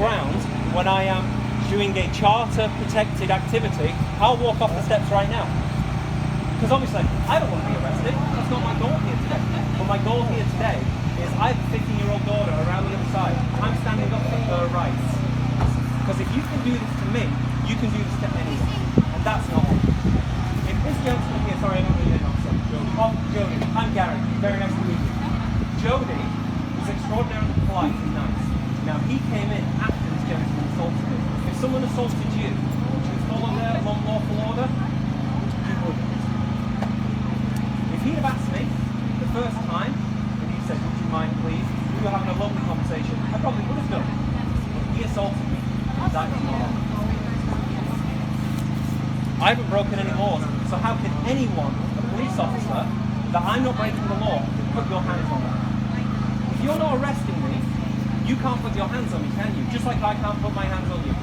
ground when I am doing a charter protected activity, I'll walk off the steps right now. Because obviously, I don't want to be arrested. That's not my goal here today. But my goal here today is I have a 15-year-old daughter around the other side. I'm standing up for her rights. Because if you can do this to me, you can do this to anyone. And that's not it. If this gentleman here, sorry, I don't really know myself. Oh, Jody. I'm Gary. Very nice to meet you. Jody was extraordinarily polite and nice. Now, he came in after this gentleman assaulted me. If someone assaulted you, would you follow their unlawful order? You wouldn't. If he'd have asked me the first time, and he said, would you mind please, we were having a lovely conversation, I probably would have done. But he assaulted me. That is not on. I haven't broken any laws, so how can anyone, a police officer, that I'm not breaking the law, put your hands on me? If you're not arresting me, you can't put your hands on me, can you? Just like I can't put my hands on you.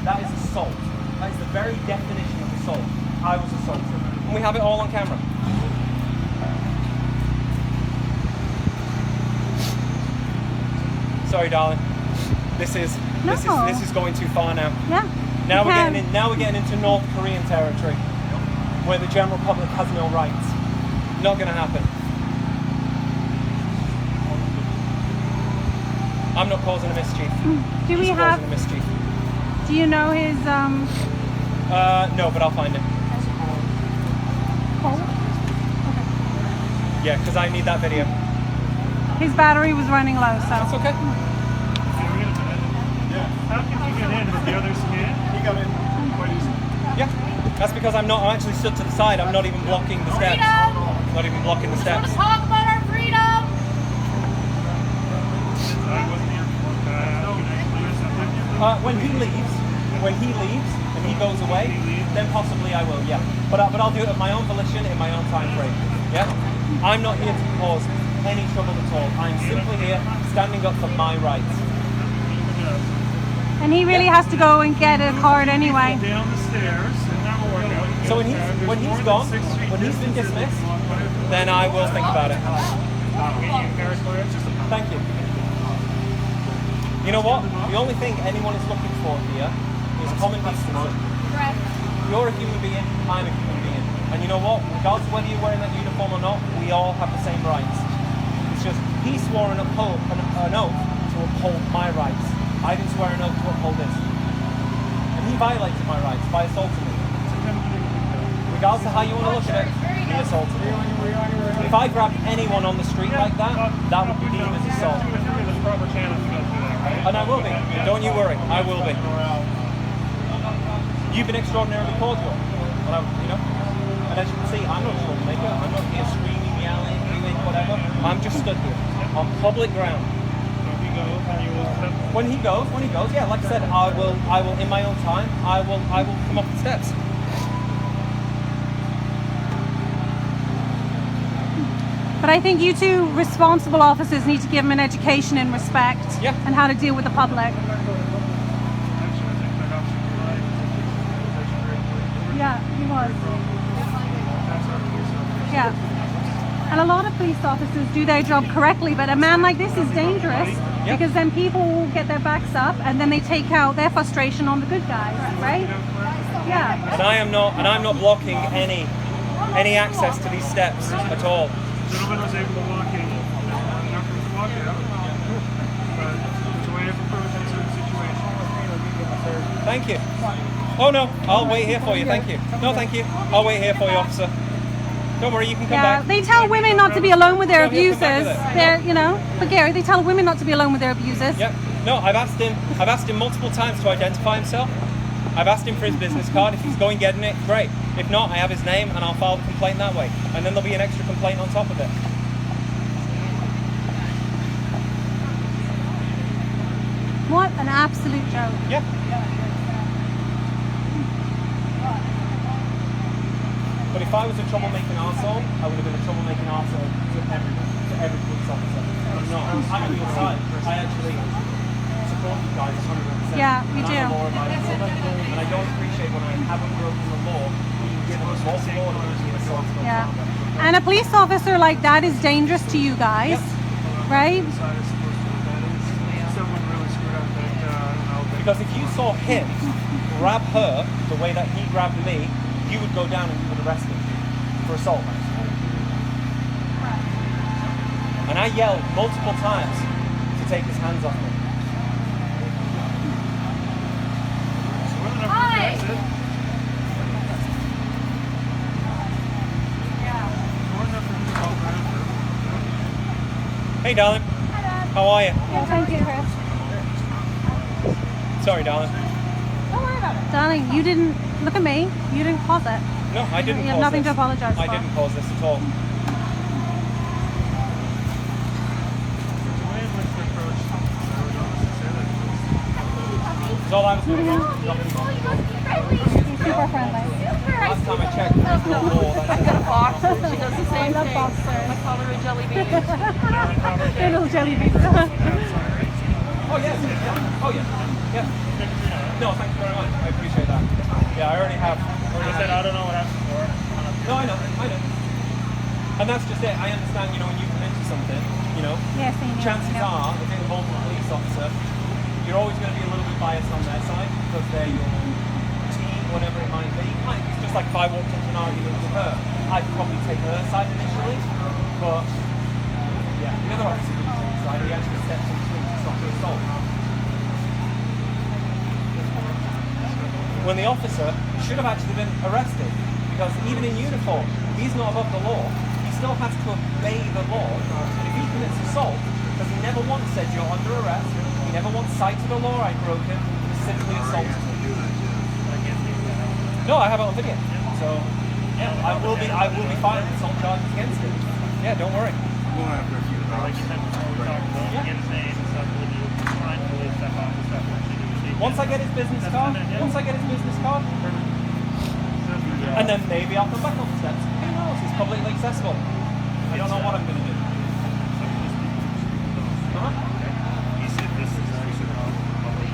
That is assault. That is the very definition of assault. I was assaulted. And we have it all on camera. Sorry, darling. This is going too far now. Yeah. Now we're getting into North Korean territory, where the general public has no rights. Not going to happen. I'm not causing a mischief. Do we have? Causing a mischief. Do you know his No, but I'll find it. code? Yeah, because I need that video. His battery was running low, so. That's okay. How can you get in? Did the others can? He got in quite easy. Yeah, that's because I'm actually stood to the side. I'm not even blocking the steps. Not even blocking the steps. Let's talk about our freedom. When he leaves and he goes away, then possibly I will. Yeah, but I'll do it at my own volition in my own time frame. Yeah, I'm not here to cause any trouble at all. I'm simply here standing up for my rights. And he really has to go and get a card anyway. Down the stairs, and that will work out. So when he's gone, when he's been dismissed, then I will think about it. Thank you. You know what? The only thing anyone is looking for here is common decency. You're a human being, I'm a human being. And you know what? Regardless of whether you're wearing that uniform or not, we all have the same rights. It's just, he swore an oath to uphold my rights. I didn't swear an oath to uphold his. And he violated my rights by assaulting me. Regardless of how you want to look at it, he assaulted me. If I grabbed anyone on the street like that, that would be deemed as assault. And I will be. Don't you worry. I will be. You've been extraordinarily cordial. And as you can see, I'm not a troublemaker. I'm not here screaming, yelling, doing whatever. I'm just stood here on public ground. When he goes, yeah, like I said, I will in my own time, I will come up the steps. But I think you two responsible officers need to give him an education in respect and how to deal with the public. Yeah, he was. Yeah. And a lot of police officers do their job correctly, but a man like this is dangerous because then people will get their backs up and then they take out their frustration on the good guys, right? Yeah. And I'm not blocking any access to these steps at all. The gentleman was able to walk in. I'm not going to walk out. But it's a way of approaching certain situations. Thank you. Oh no, I'll wait here for you. Thank you. No, thank you. I'll wait here for you, officer. Don't worry, you can come back. They tell women not to be alone with their abusers. But Gary, they tell women not to be alone with their abusers. Yep. No, I've asked him multiple times to identify himself. I've asked him for his business card. If he's going getting it, great. If not, I have his name and I'll file the complaint that way. And then there'll be an extra complaint on top of it. What an absolute joke. Yeah. But if I was a troublemaking arsehole, I would have been a troublemaking arsehole to every police officer. I'm not. I'm on your side. I actually support you guys 100%. Yeah, we do. I'm a law-abiding citizen, and I don't appreciate when I haven't broken the law, being given a false orders and assaulted on Yeah. conduct. And a police officer like that is dangerous to you guys, right? Someone really screwed up that Because if you saw him grab her the way that he grabbed me, you would go down and you would arrest him for assault. And I yelled multiple times to take his hands off me. Hi. Hey, darling. Hi, Dad. How are you? Yeah, thank you, Chris. Sorry, darling. Don't worry about it. Darling, you didn't, look at me, you didn't cause it. No, I didn't You cause have nothing this. to apologize I for. didn't cause this at all. The way in which we approach, I would honestly say that That's all I was going to do. He's super friendly. Last time I checked, there was no law that said that. Boxer. She does the same I love thing. boxers. I call her a jelly bean. Little jelly beans. Oh, yes. Yeah. Oh, yeah. Yeah. No, thank you very much. I appreciate that. Yeah, I already have. I said, I don't know what that's for. No, I know. And that's just it. I understand, you know, when you come into something, you know, Yes, senior. chances Yeah. are, if it involves a police officer, you're always going to be a little bit biased on their side because they're your team, whatever it might be. It's just like if I walked into an argument with her, I'd probably take her side initially, but yeah, the other officer didn't take his side. He actually stepped in between to stop the assault. When the officer should have actually been arrested because even in uniform, he's not above the law. He still has to obey the law. And if he commits assault, because he never once said you're under arrest, he never once cited a law I broke him, he simply assaulted me. No, I have it on video. So yeah, I will be filing assault charges against him. Yeah, don't worry. Like you said before, we talked about Yeah. get his name and stuff, we'll do trying to really step off the stuff once you do receive. Once I get his business card, and then maybe I'll come back up the steps. Who knows? It's publicly accessible. I don't know what I'm going to do. He said this is actually public.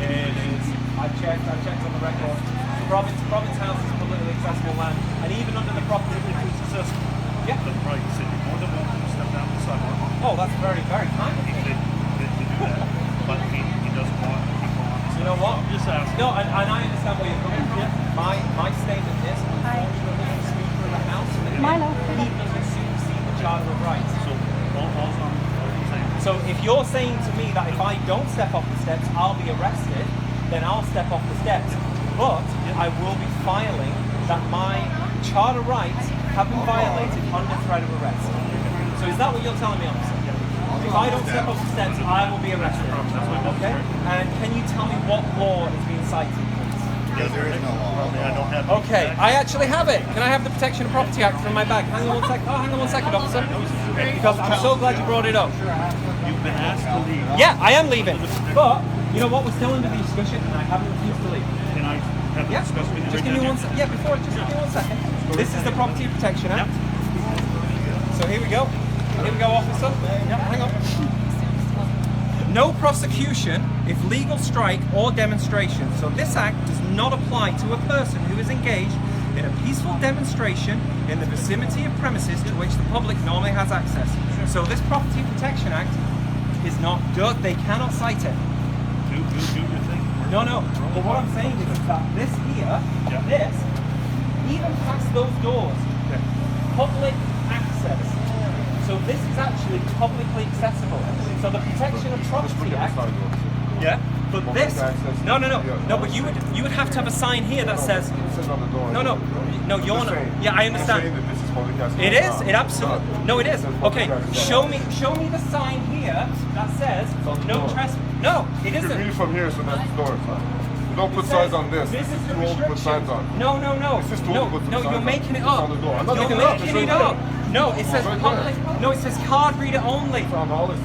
It is. I checked on the record. Province House is publicly accessible land, and even under the property. Yeah. Right, he said you're more than welcome to step down the sidewalk. Oh, that's very, very kind of He you. did do that, but he doesn't want people on the You know what? I'm just asking. No, and I understand where you're coming from. My statement is, unfortunately, the Speaker of the House, Milo. he doesn't supersede the Charter of Rights. So, all I'm saying. So if you're saying to me that if I don't step off the steps, I'll be arrested, then I'll step off the steps. But I will be filing that my charter rights have been violated under threat of arrest. So is that what you're telling me, officer? If I don't step off the steps, I will be arrested. Okay? And can you tell me what law is being cited, please? Yeah, there is no law. I don't have. Okay, I actually have it. Can I have the Protection of Property Act from my bag? Hang on one second. Oh, hang on one second, officer. Because I'm so glad you brought it up. You've been asked to leave. Yeah, I am leaving. But you know what? We're still under the discussion, and I haven't refused to leave. Can I have the Yeah, discussion with you? just give me one second. Yeah, before, just give me 1 second. This is the Property Protection Act. So here we go. Here we go, officer. Yeah, hang on. No prosecution if legal strike or demonstration. So this act does not apply to a person who is engaged in a peaceful demonstration in the vicinity of premises to which the public normally has access. So this Property Protection Act is not good. They cannot cite it. Do your thing. No. But what I'm saying is that this here, this, even past those doors, public access. So this is actually publicly accessible. So the Protection of Property Act. Yeah. But this. No. But you would have to have a sign here that says. It says on the door. No. You're not. Yeah, I understand. Saying that this is public access. It is. It absolutely. No, it is. Okay. Show me the sign here that says no trespass. No, it You can read it isn't. from here, so that's the door. You don't put It signs says- on this. This This is is the too old to put restriction. signs on. No. This is too old to put some signs You're on. making it It's up. on the door. I'm not You're making it up. It's making it right up. No, it says right public. there. No, it says card reader only. On all this.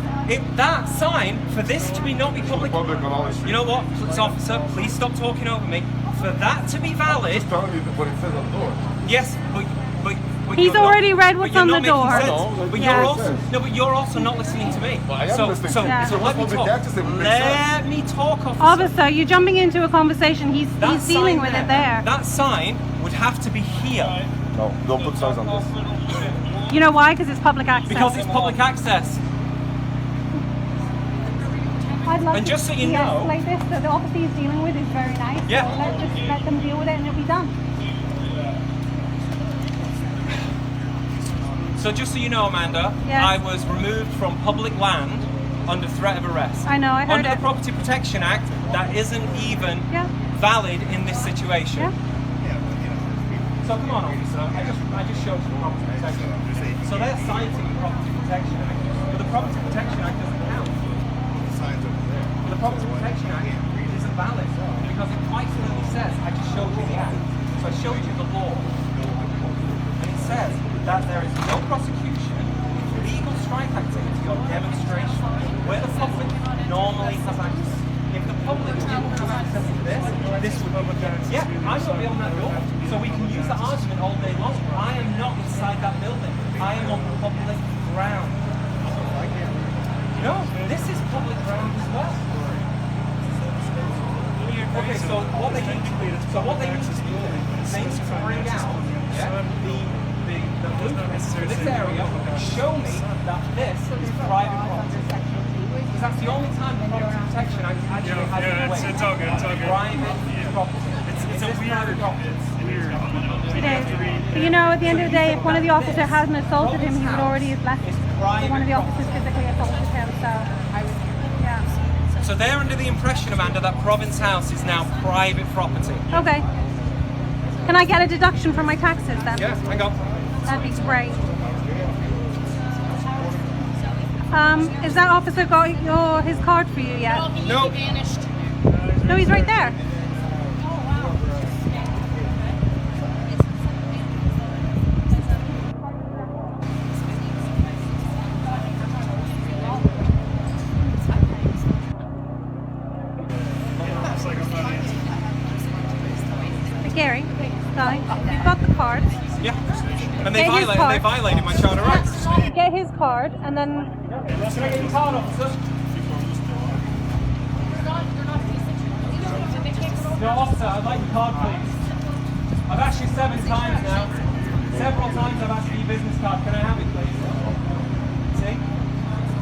That sign for this to be not be public. Public on all this. You know what, police officer? Please stop talking over me. For that to be valid, Just telling you what it says on the door. yes, but He's you're already read but what's you're on not the making door. sense. No, But yeah. you're It also says. no, but you're also not listening to me. Well, I am listening to you. Yeah. So If it let was me public talk. access, it would make Let sense. me talk, officer. Officer, you're jumping into a conversation. He's That dealing sign with it there. That sign would have to be here No, don't put signs on this. You know why? Because it's public access. because it's public access. I I'd love And to just so you de-escalate know, this. The officer he's dealing with is very nice. Yeah. So just let them deal with it and it'll be done. so just so you know, Amanda, Yes. I was removed from public land under threat of arrest. I know, I heard Under it. the Property Protection Act, that isn't even Yeah. valid in this situation. Yeah. So come on, officer. I just showed you the Property Protection Act. So they're citing the Property Protection Act, but the Property Protection Act doesn't count. The Property Protection Act isn't valid because it quite clearly says, I just showed you the act, so I showed you the law. And it says that there is no prosecution for legal strike activity or demonstration where the public normally has access. If the public didn't have access to this would be, yeah, I shall be on that door. So we can use that argument all day long. I am not inside that building. I am on public ground. No, this is public ground as well. Okay, so what they need to do, they need to bring out the blueprints for this area and show me that this is private property. Because that's the only time the Property Protection Act actually has a way. It's all good. It's all good. Private property. It's a weird. It's weird. It is. But you know, at the end of the day, if one of the officers hadn't assaulted him, he would already have left. But one of the officers physically assaulted him, so yeah. So they're under the impression, Amanda, that Province House is now private property. Okay. Can I get a deduction from my taxes then? Yeah, hang on. That'd be great. Is that officer got his card for you yet? No. He vanished. No, he's right there. It's like I'm not answering. Gary, darling, you've got the card. Yeah. And they Get his violated, card. my charter rights. Get his card, and then Can I get your card, officer? No, officer, I'd like your card, please. I've asked you 7 times now. Several times I've asked for your business card. Can I have it, please? See?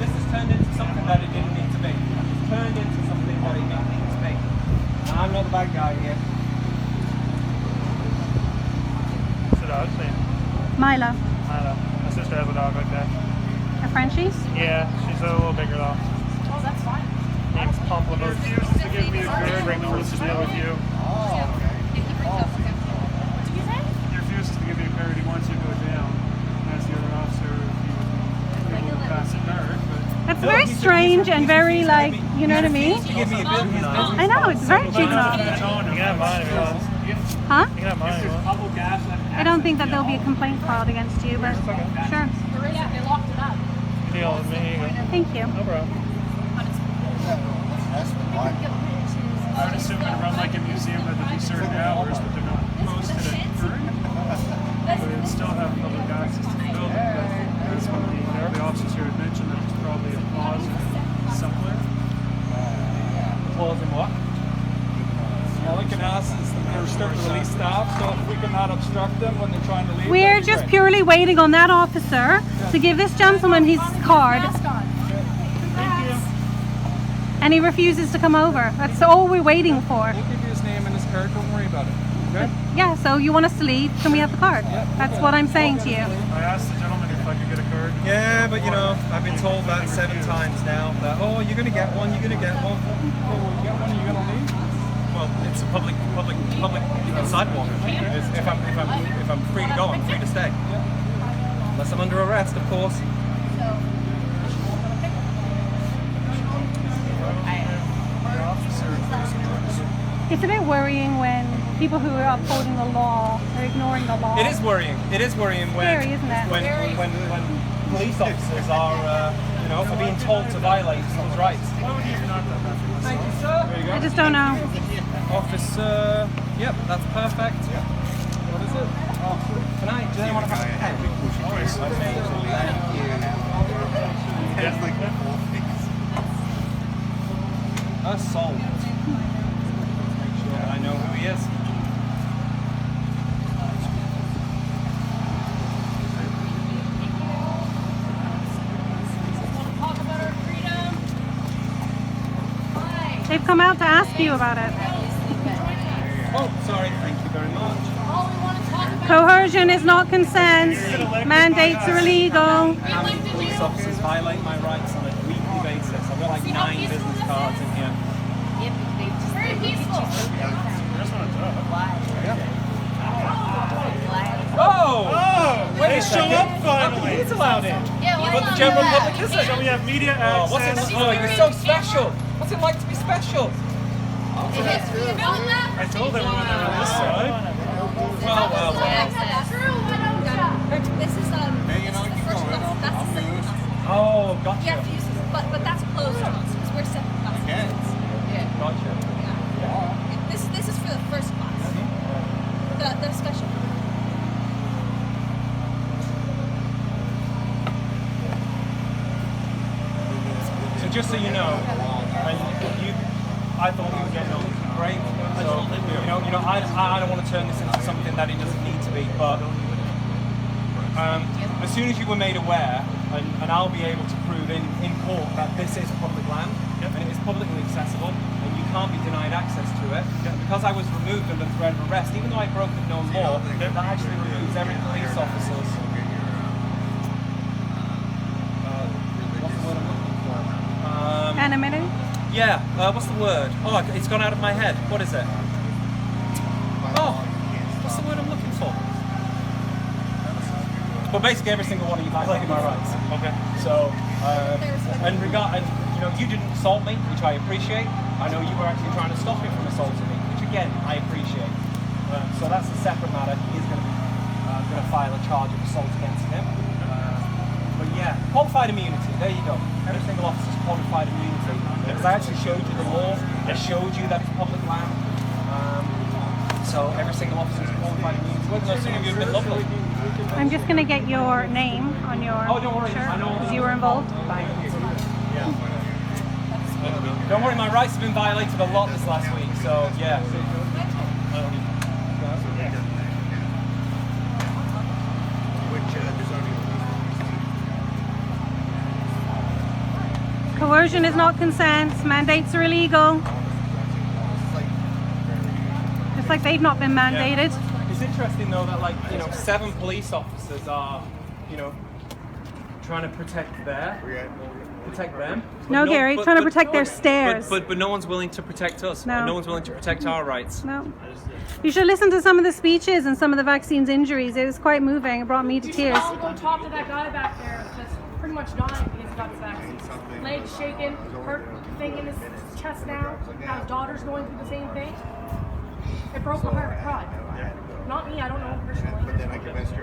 This has turned into something that it didn't need to be. It's turned into something that it didn't need to be. And I'm not the bad guy here. What's the dog's name? Mila, I don't know. My sister has a dog like that. a Frenchie. Yeah, she's a little bigger though. Oh, that's fine. Name's Compliment. He refuses to give me a good reference to deal with you. Did you say? He refuses to give me a card. He wants you to go down. As the other officer, he will pass it back, but It's very strange and very like, you know what I mean? To give me a business card. I know, it's very juvenile. you can have mine if you want. Huh? You can have mine if you want. I don't think that there'll be a complaint filed against you, but sure. There is. They locked it up. Deal with me. Here you go. Thank you. No problem. I would assume they'd run like a museum that would be certain hours, but they're not posted at current. But it'd still have public access to the building. But that's what the officers here had mentioned that there's probably a clause somewhere. Clause in what? All we can ask is that they're starting to release staff, so if we cannot obstruct them when they're trying to leave. We're that'd be just great. purely waiting on that officer to give this gentleman his card, and he refuses to come over. That's all we're waiting for. We'll give you his name and his card, don't worry about it. Okay? Yeah, so you want us to leave? Can we have the card? That's what I'm saying to you. I asked the gentleman if I could get a card. Yeah, but you know, I've been told that 7 times now. That, oh, you're going to get one, you're going to get one. Oh, you get one, you're gonna leave? Well, it's a public sidewalk. If I'm free to go, I'm free to stay. Unless I'm under arrest, of course. It's a bit worrying when people who are upholding the law are ignoring the law. It is worrying. It is worrying when Scary, isn't it? when police officers are are being told to violate people's rights. Thank you, sir. There you I just don't know. Officer, yep, that's perfect. What is it? Can I? Do anyone have a pen? Assault. Make sure that I know who he is. Talk about our freedom. They've come out to ask you about it. Oh, sorry. Thank you very much. All we want to talk about Coercion is not consent. Mandates are illegal. How many police officers violate my rights on a weekly basis? I've got like 9 business cards in here. very peaceful. That's not a dog. Oh! Wait They a show second. up finally. He's allowed in. Yeah, But the general public isn't. So we have media Oh, what's it? access. Oh, you're so special. What's it like to be special? I told everyone they were on this side. Well, well, well. This is the first class. That's the second class. Oh, You gotcha. have to use this, but that's closed to us because we're second class. Yeah. Gotcha. Yeah. This is for the first class. The special. So just so you know, I thought we were getting on great. So I don't want to turn this into something that it doesn't need to be. But as soon as you were made aware, and I'll be able to prove in court that this is public land and it is publicly accessible, and you can't be denied access to it. Because I was removed under threat of arrest, even though I broke the known law, that actually removes every police officer's. What's the word I'm looking for? Anonymity. Yeah, what's the word? Oh, it's gone out of my head. What is it? Oh, what's the word I'm looking for? But basically, every single one of you violated my rights. Okay. So, and you didn't assault me, which I appreciate. I know you were actually trying to stop me from assaulting me, which again, I appreciate. So that's a separate matter. He is going to file a charge of assault against him. But yeah, qualified immunity. There you go. Every single officer's qualified immunity. Because I actually showed you the law. I showed you that it's public land. So every single officer's qualified immunity. Well, no, some of you have been lovely. I'm just going to get your name on your Oh, don't worry. shirt I know. because you were involved. Thank you. Don't worry, my rights have been violated a lot this last week. So yeah. Coercion is not consent. Mandates are illegal. Just like they've not been mandated. It's interesting though that 7 police officers are, trying to protect them. No, Gary, trying to protect their stairs. But no one's willing to protect us. No. No one's willing to protect our rights. No. You should listen to some of the speeches and some of the vaccines injuries. It was quite moving. It brought me to You should tears. all go talk to that guy back there that's pretty much dying because he got his vaccine. Legs shaking, hurt thing in his chest now. Now his daughter's going through the same thing. It broke my heart. I cried. Not me, I don't know him personally.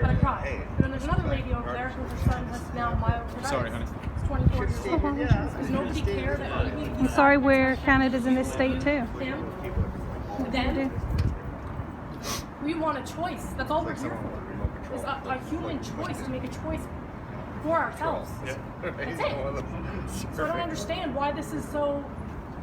But I cried. And then there's another lady over there whose her son has now myocarditis. Sorry, honey. He's 24 years old. Because nobody cared that maybe I'm sorry where Canada's in this state too. him. Then we want a choice. That's all we're here for. Is a human choice to make a choice for ourselves. That's it. So I don't understand why this is so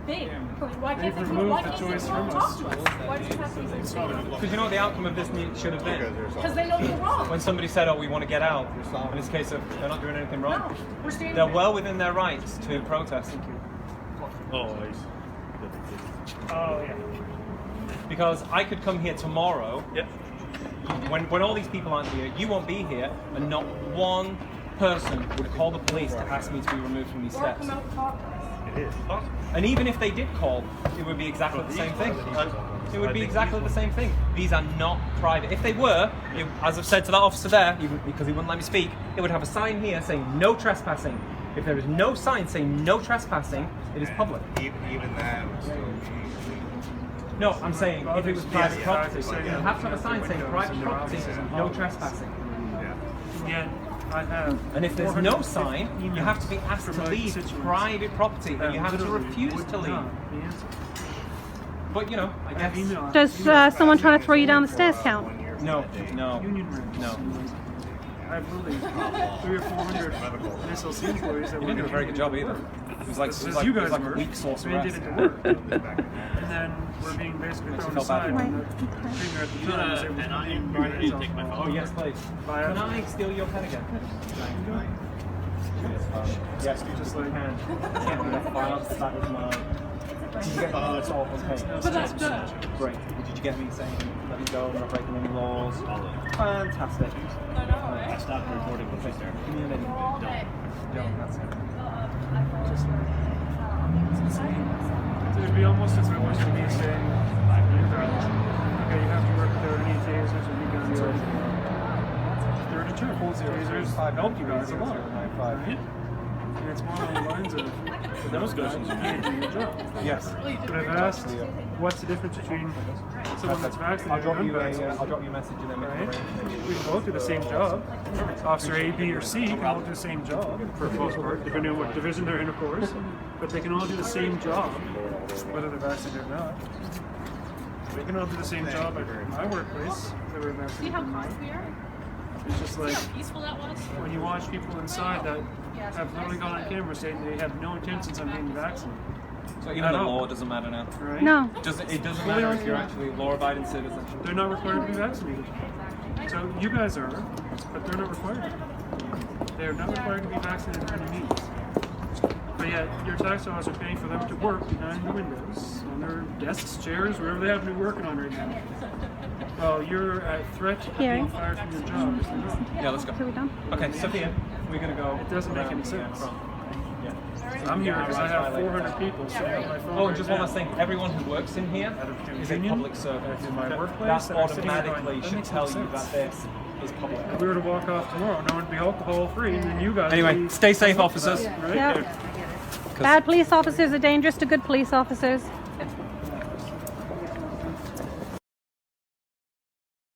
big. Why can't they come removed and the choice talk from to us. us? Why does it have to be so big? Because you know what the outcome of this should have been? Because they know they're wrong. When somebody said, oh, we want to get out, and it's a case of they're not doing anything wrong. No, we're standing They're well within their rights to protest. Oh, yeah. Because I could come here tomorrow, when all these people aren't here, you won't be here, and not one person would call the police to ask me to be removed from these or steps. come out and talk to us. And even if they did call, it would be exactly the same thing. It would be exactly the same thing. These are not private. If they were, as I've said to that officer there, because he wouldn't let me speak, it would have a sign here saying no trespassing. If there is no sign saying no trespassing, it is public. Even that would still No, I'm saying if it was private property, you have to have a sign saying private property, no trespassing. Yeah, I have. And if there's no sign, you have to be asked to leave private property, and you have to refuse to leave. But I guess. Does someone trying to throw you down the stairs count? No. I have literally 300 or 400 SLC employees that You didn't do a very good job either. It was like, you guys like were a weak source of mandated arrest. to work. And then we're being basically thrown felt bad. aside when the finger at the time was able to take my Oh, yes, please. Can I steal your pen again? Yes, you just like can. Can't be enough files. That is my. Did you get me? That's all okay. But that's good. Great. Did you get me saying, let me go, I'm not breaking any laws? Fantastic. I know, right? I stopped recording when she started. Give me a minute. All day. Don't, that's it. So it'd be almost equivalent to me saying, okay, you have to work without any tasers or any guns or anything. They're a deterrent. Tasers help you guys a lot, right? And it's more along the lines of, for those guys, you can't do your job. Yes. But I've asked, what's the difference between someone that's vaccinated I'll drop and you unvaccinated? I'll drop you a message and then we can Right? arrange. We can both do the same job. Officer A, B, or C can all do the same job, for the most part, depending on what division they're in, of course. But they can all do the same job, whether they're vaccinated or not. They can all do the same job at my workplace, whether they're See how vaccinated or not. close we are? It's just like See how peaceful that was? when you watch people inside that have literally gone on camera saying they have no intentions on being vaccinated. So even the law doesn't matter now. Right? No. It doesn't matter if you're actually a law-abiding citizen. They're not required to be vaccinated. So you guys are, but they're not required. They are not required to be vaccinated by any means. But yet, your tax dollars are paying for them to work behind the windows, on their desks, chairs, wherever they happen to be working on right now. Well, you're at threat of Hearing. being fired from your job. Isn't it? Yeah, let's go. So we done? Okay, Sophia, we're going to go. It doesn't make around any the, sense. front. Yeah. I'm here because I have 400 people sitting on my phone. Oh, right and just one now. last thing. Everyone who works in here is a union, public servant. in my That- workplace, That that I'm sitting here automatically going, that should makes tell no you that sense. this is public. If we were to walk off tomorrow, no one would be alcohol free, and then you guys. Anyway, would be- stay safe, officers. Right? Yep. Bad police officers are dangerous to good police officers.